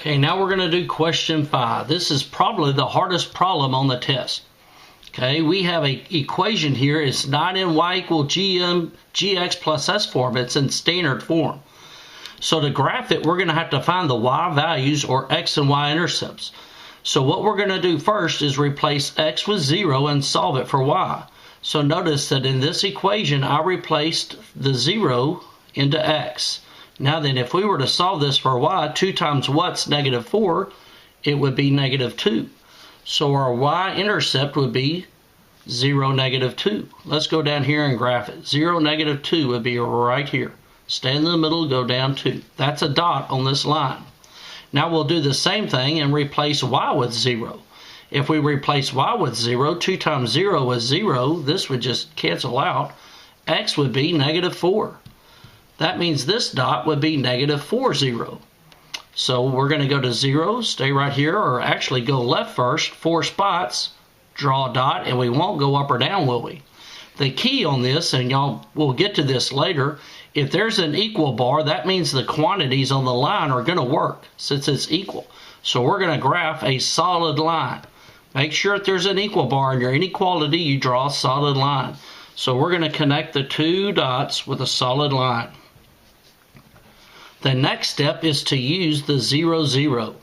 Okay, now we're going to do question 5. This is probably the hardest problem on the test. Okay, we have an equation here. It's not in y equal gx plus s form. It's in standard form. So to graph it, we're going to have to find the y values or x and y intercepts. So what we're going to do first is replace x with 0 and solve it for y. So notice that in this equation, I replaced the 0 into x. Now then, if we were to solve this for y, 2 times what's negative 4, it would be negative 2. So our y-intercept would be 0, negative 2. Let's go down here and graph it. 0, negative 2 would be right here. Stay in the middle, go down 2. That's a dot on this line. Now we'll do the same thing and replace y with 0. If we replace y with 0, 2 times 0 is 0. This would just cancel out. X would be negative 4. That means this dot would be negative 4, 0. So we're going to go to 0, stay right here, or actually go left first, 4 spots, draw a dot, and we won't go up or down, will we? The key on this, and y'all will get to this later, if there's an equal bar, that means the quantities on the line are going to work since it's equal. So we're going to graph a solid line. Make sure if there's an equal bar in your inequality, you draw a solid line. So we're going to connect the 2 dots with a solid line. The next step is to use the 0, 0.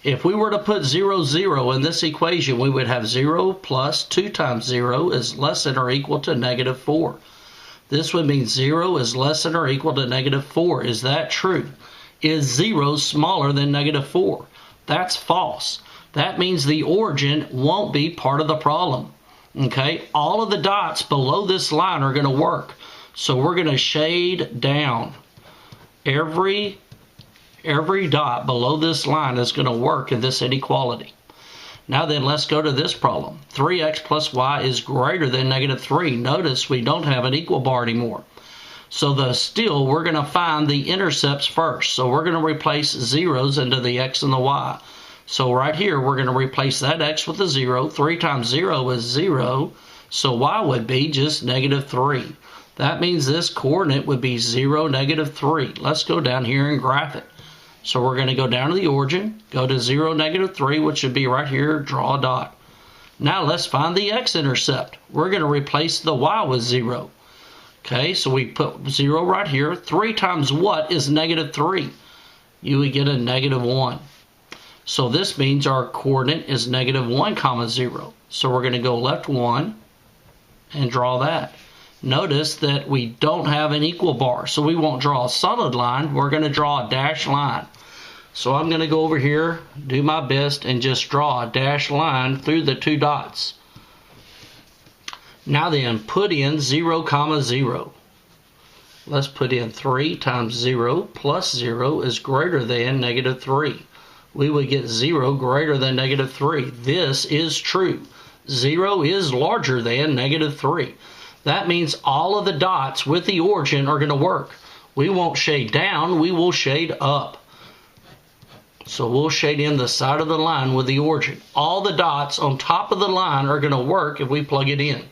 If we were to put 0, 0 in this equation, we would have 0 plus 2 times 0 is less than or equal to negative 4. This would mean 0 is less than or equal to negative 4. Is that true? Is 0 smaller than negative 4? That's false. That means the origin won't be part of the problem. Okay, all of the dots below this line are going to work. So we're going to shade down. Every dot below this line is going to work in this inequality. Now then, let's go to this problem. 3x plus y is greater than negative 3. Notice we don't have an equal bar anymore. So still, we're going to find the intercepts first. So we're going to replace zeros into the x and the y. So right here, we're going to replace that x with a 0. 3 times 0 is 0. So y would be just negative 3. That means this coordinate would be 0, negative 3. Let's go down here and graph it. So we're going to go down to the origin, go to 0, negative 3, which should be right here, draw a dot. Now let's find the x-intercept. We're going to replace the y with 0. Okay, so we put 0 right here. 3 times what is negative 3? You would get a negative 1. So this means our coordinate is negative 1, comma 0. So we're going to go left 1 and draw that. Notice that we don't have an equal bar, so we won't draw a solid line. We're going to draw a dashed line. So I'm going to go over here, do my best, and just draw a dashed line through the 2 dots. Now then, put in 0, comma 0. Let's put in 3 times 0 plus 0 is greater than negative 3. We would get 0 greater than negative 3. This is true. 0 is larger than negative 3. That means all of the dots with the origin are going to work. We won't shade down, we will shade up. So we'll shade in the side of the line with the origin. All the dots on top of the line are going to work if we plug it in.